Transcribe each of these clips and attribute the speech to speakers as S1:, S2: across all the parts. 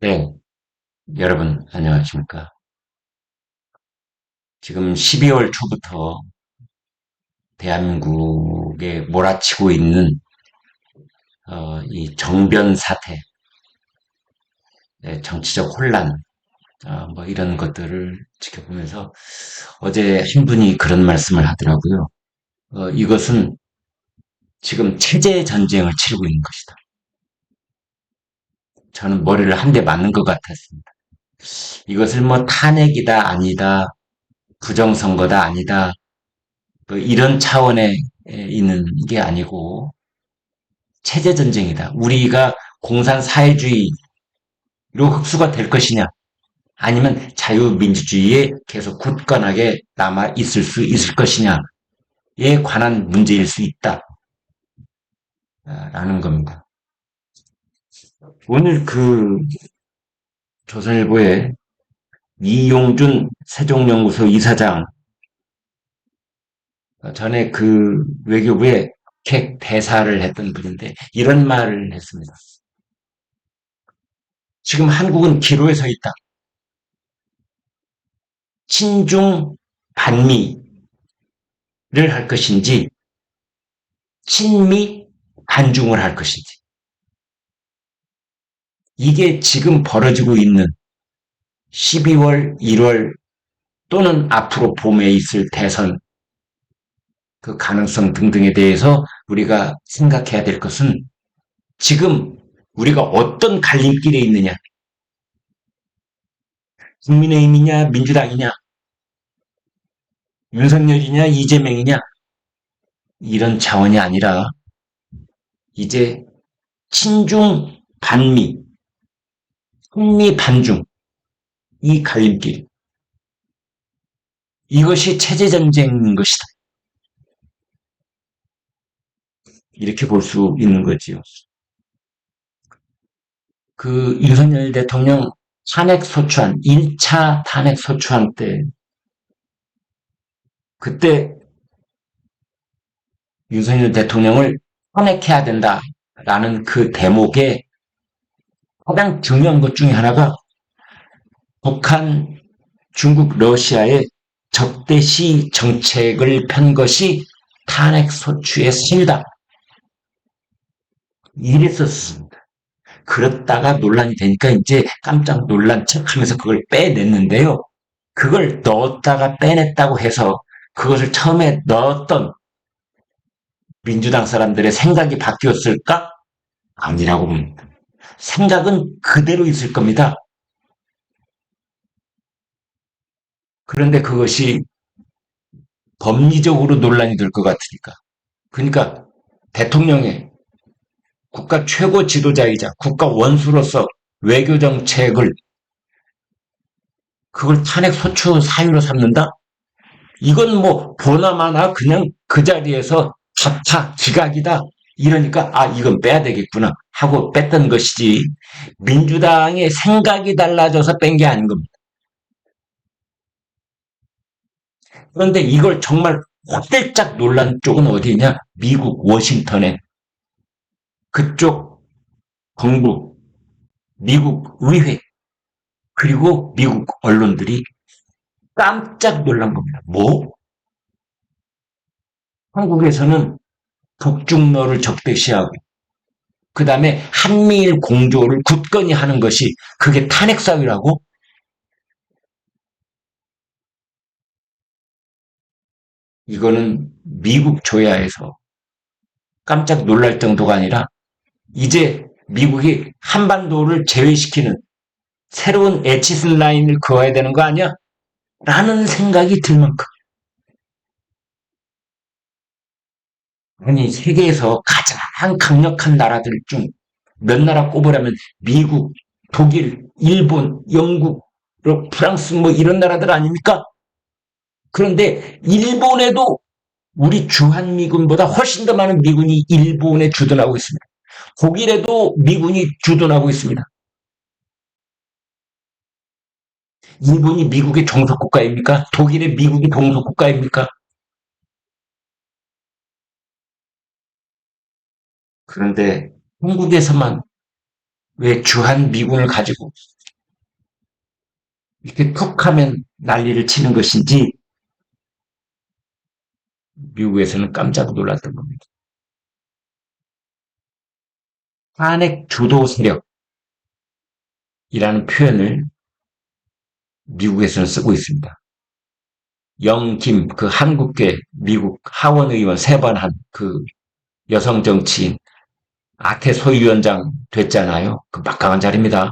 S1: 네, 여러분 안녕하십니까? 지금 12월 초부터 대한민국에 몰아치고 있는 이 정변 사태, 정치적 혼란, 뭐 이런 것들을 지켜보면서 어제 한 분이 그런 말씀을 하더라고요. 이것은 지금 체제 전쟁을 치르고 있는 것이다. 저는 머리를 한 대 맞는 것 같았습니다. 이것을 뭐 탄핵이다 아니다, 부정선거다 아니다, 뭐 이런 차원에 있는 게 아니고 체제 전쟁이다. 우리가 공산 사회주의로 흡수가 될 것이냐, 아니면 자유민주주의에 계속 굳건하게 남아 있을 수 있을 것이냐에 관한 문제일 수 있다라는 겁니다. 오늘 그 조선일보의 이용준 세종연구소 이사장, 전에 그 외교부에 객 대사를 했던 분인데 이런 말을 했습니다. 지금 한국은 기로에 서 있다. 친중 반미를 할 것인지 친미 반중을 할 것인지, 이게 지금 벌어지고 있는 12월, 1월 또는 앞으로 봄에 있을 대선 그 가능성 등등에 대해서 우리가 생각해야 될 것은, 지금 우리가 어떤 갈림길에 있느냐, 국민의힘이냐 민주당이냐, 윤석열이냐 이재명이냐, 이런 차원이 아니라 이제 친중 반미, 친미 반중, 이 갈림길, 이것이 체제 전쟁인 것이다. 이렇게 볼 수 있는 거지요. 그 윤석열 대통령 탄핵 소추안, 1차 탄핵 소추안 때, 그때 윤석열 대통령을 탄핵해야 된다라는 그 대목에 가장 중요한 것 중에 하나가 북한, 중국, 러시아의 접대시 정책을 편 것이 탄핵 소추의 선이다. 이랬었습니다. 그렇다가 논란이 되니까 이제 깜짝 놀란 척 하면서 그걸 빼냈는데요. 그걸 넣었다가 빼냈다고 해서 그것을 처음에 넣었던 민주당 사람들의 생각이 바뀌었을까? 아니라고 봅니다. 생각은 그대로 있을 겁니다. 그런데 그것이 법리적으로 논란이 될 것 같으니까. 그러니까 대통령의 국가 최고 지도자이자 국가 원수로서 외교 정책을, 그걸 탄핵 소추 사유로 삼는다? 이건 뭐 보나마나 그냥 그 자리에서 자타 기각이다 이러니까 이건 빼야 되겠구나 하고 뺐던 것이지, 민주당의 생각이 달라져서 뺀 게 아닌 겁니다. 그런데 이걸 정말 확대짝 논란 쪽은 어디냐? 미국 워싱턴에, 그쪽 정부, 미국 의회, 그리고 미국 언론들이 깜짝 놀란 겁니다. 뭐? 한국에서는 북중러를 적대시하고 그 다음에 한미일 공조를 굳건히 하는 것이 그게 탄핵 사유라고? 이거는 미국 조야에서 깜짝 놀랄 정도가 아니라 이제 미국이 한반도를 제외시키는 새로운 에치슨 라인을 그어야 되는 거 아니야? 라는 생각이 들 만큼. 아니, 세계에서 가장 강력한 나라들 중 몇 나라 꼽으라면 미국, 독일, 일본, 영국, 프랑스 뭐 이런 나라들 아닙니까? 그런데 일본에도 우리 주한미군보다 훨씬 더 많은 미군이 일본에 주둔하고 있습니다. 독일에도 미군이 주둔하고 있습니다. 일본이 미국의 종속국가입니까? 독일의 미국이 종속국가입니까? 그런데 한국에서만 왜 주한 미군을 가지고 이렇게 툭 하면 난리를 치는 것인지 미국에서는 깜짝 놀랐던 겁니다. 탄핵 주도 세력이라는 표현을 미국에서는 쓰고 있습니다. 영김, 그 한국계 미국 하원 의원 3번 한 그 여성 정치인, 아태 소위원장 됐잖아요. 그 막강한 자리입니다.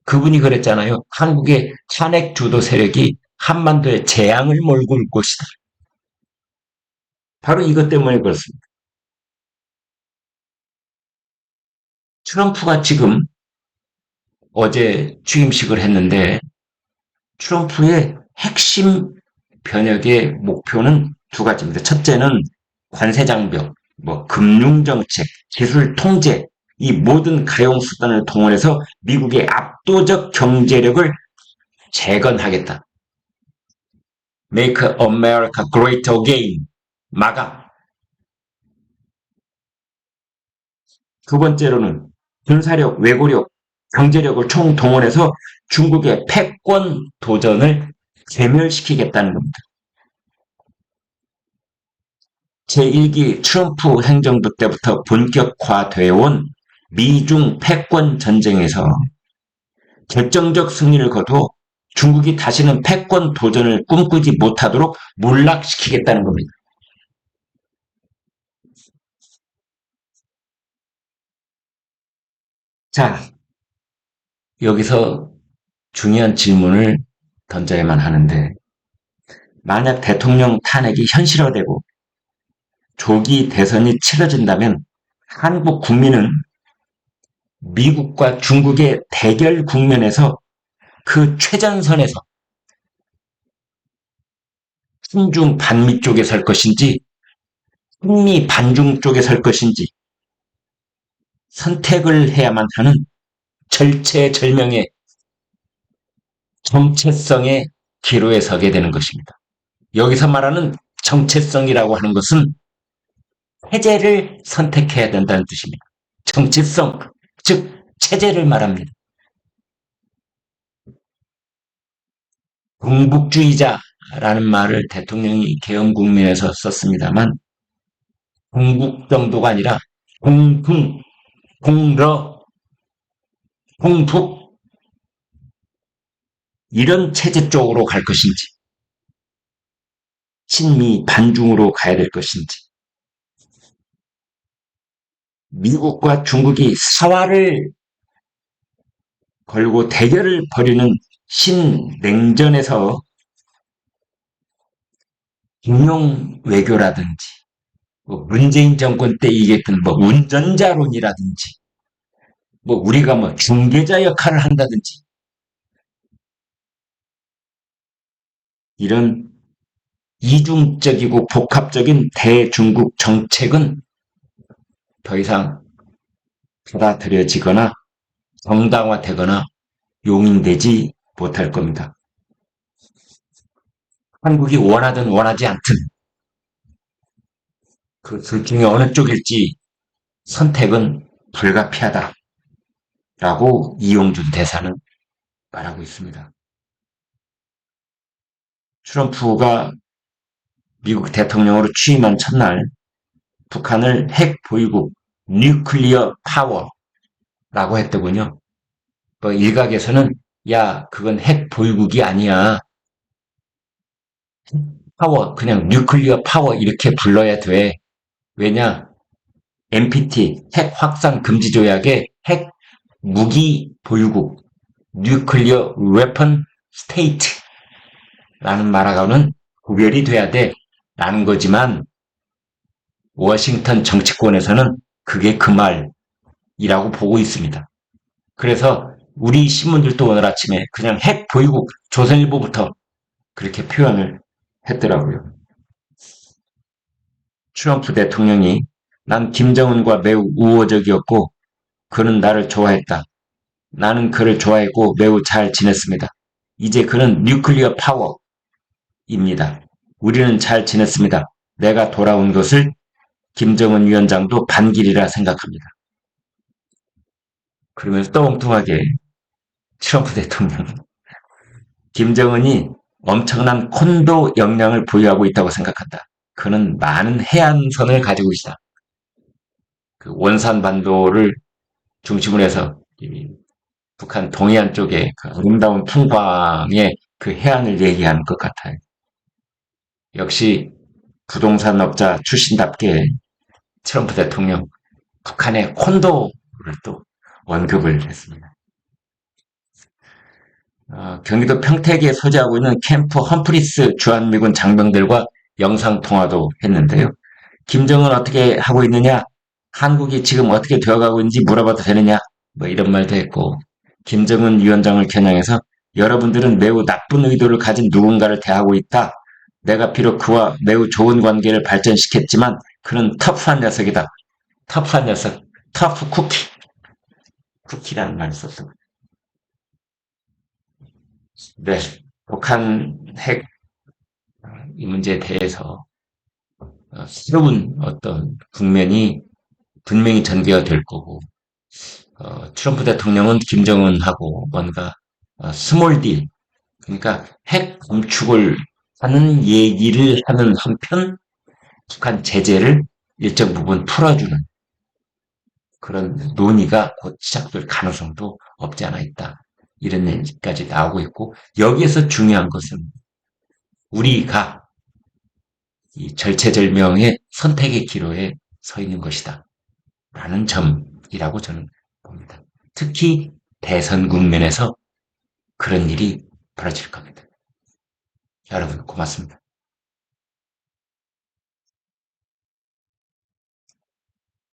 S1: 그분이 그랬잖아요. 한국의 탄핵 주도 세력이 한반도에 재앙을 몰고 올 것이다. 바로 이것 때문에 그렇습니다. 트럼프가 지금 어제 취임식을 했는데 트럼프의 핵심 변혁의 목표는 2가지입니다. 첫째는 관세 장벽, 금융정책, 기술 통제, 이 모든 가용 수단을 동원해서 미국의 압도적 경제력을 재건하겠다. Make America Great Again. 마가. 2번째로는 군사력, 외교력, 경제력을 총동원해서 중국의 패권 도전을 괴멸시키겠다는 겁니다. 제1기 트럼프 행정부 때부터 본격화되어 온 미중 패권 전쟁에서 결정적 승리를 거둬 중국이 다시는 패권 도전을 꿈꾸지 못하도록 몰락시키겠다는 겁니다. 자, 여기서 중요한 질문을 던져야만 하는데, 만약 대통령 탄핵이 현실화되고 조기 대선이 치러진다면 한국 국민은 미국과 중국의 대결 국면에서 그 최전선에서親중 반미 쪽에 설 것인지 흥미 반중 쪽에 설 것인지 선택을 해야만 하는 절체절명의 정체성의 기로에 서게 되는 것입니다. 여기서 말하는 정체성이라고 하는 것은 체제를 선택해야 된다는 뜻입니다. 정체성, 즉 체제를 말합니다. 공국주의자라는 말을 대통령이 계엄국면에서 썼습니다만 공국 정도가 아니라 공풍, 공러, 공북 이런 체제 쪽으로 갈 것인지 친미 반중으로 가야 될 것인지 미국과 중국이 사활을 걸고 대결을 벌이는 신냉전에서 김용 외교라든지 문재인 정권 때 얘기했던 운전자론이라든지 우리가 중개자 역할을 한다든지 이런 이중적이고 복합적인 대중국 정책은 더 이상 받아들여지거나 정당화되거나 용인되지 못할 겁니다. 한국이 원하든 원하지 않든 그 둘 중에 어느 쪽일지 선택은 불가피하다라고 이용준 대사는 말하고 있습니다. 트럼프가 미국 대통령으로 취임한 첫날 북한을 핵 보유국 뉴클리어 파워라고 했더군요. 일각에서는 야 그건 핵 보유국이 아니야. 파워 그냥 뉴클리어 파워 이렇게 불러야 돼. 왜냐 NPT 핵 확산 금지 조약의 핵 무기 보유국 뉴클리어 웨펀 스테이트라는 말하고는 구별이 돼야 돼라는 거지만 워싱턴 정치권에서는 그게 그 말이라고 보고 있습니다. 그래서 우리 신문들도 오늘 아침에 그냥 핵 보유국 조선일보부터 그렇게 표현을 했더라고요. 트럼프 대통령이 난 김정은과 매우 우호적이었고 그는 나를 좋아했다. 나는 그를 좋아했고 매우 잘 지냈습니다. 이제 그는 뉴클리어 파워입니다. 우리는 잘 지냈습니다. 내가 돌아온 것을 김정은 위원장도 반길이라 생각합니다. 그러면서 또 엉뚱하게 트럼프 대통령 김정은이 엄청난 콘도 역량을 보유하고 있다고 생각한다. 그는 많은 해안선을 가지고 있다. 그 원산반도를 중심으로 해서 북한 동해안 쪽에 그 아름다운 풍광의 그 해안을 얘기하는 것 같아요. 역시 부동산 업자 출신답게 트럼프 대통령 북한의 콘도를 또 언급을 했습니다. 경기도 평택에 소재하고 있는 캠프 험프리스 주한미군 장병들과 영상통화도 했는데요. 김정은 어떻게 하고 있느냐? 한국이 지금 어떻게 되어가고 있는지 물어봐도 되느냐? 뭐 이런 말도 했고, 김정은 위원장을 겨냥해서 여러분들은 매우 나쁜 의도를 가진 누군가를 대하고 있다. 내가 비록 그와 매우 좋은 관계를 발전시켰지만 그는 터프한 녀석이다. 터프한 녀석, 터프 쿠키, 쿠키라는 말을 썼습니다. 네, 북한 핵 이 문제에 대해서 새로운 어떤 국면이 분명히 전개가 될 거고, 트럼프 대통령은 김정은하고 뭔가 스몰 딜, 그러니까 핵 감축을 하는 얘기를 하는 한편 북한 제재를 일정 부분 풀어주는 그런 논의가 곧 시작될 가능성도 없지 않아 있다. 이런 얘기까지 나오고 있고 여기에서 중요한 것은 우리가 이 절체절명의 선택의 기로에 서 있는 것이다. 라는 점이라고 저는 봅니다. 특히 대선 국면에서 그런 일이 벌어질 겁니다. 여러분 고맙습니다.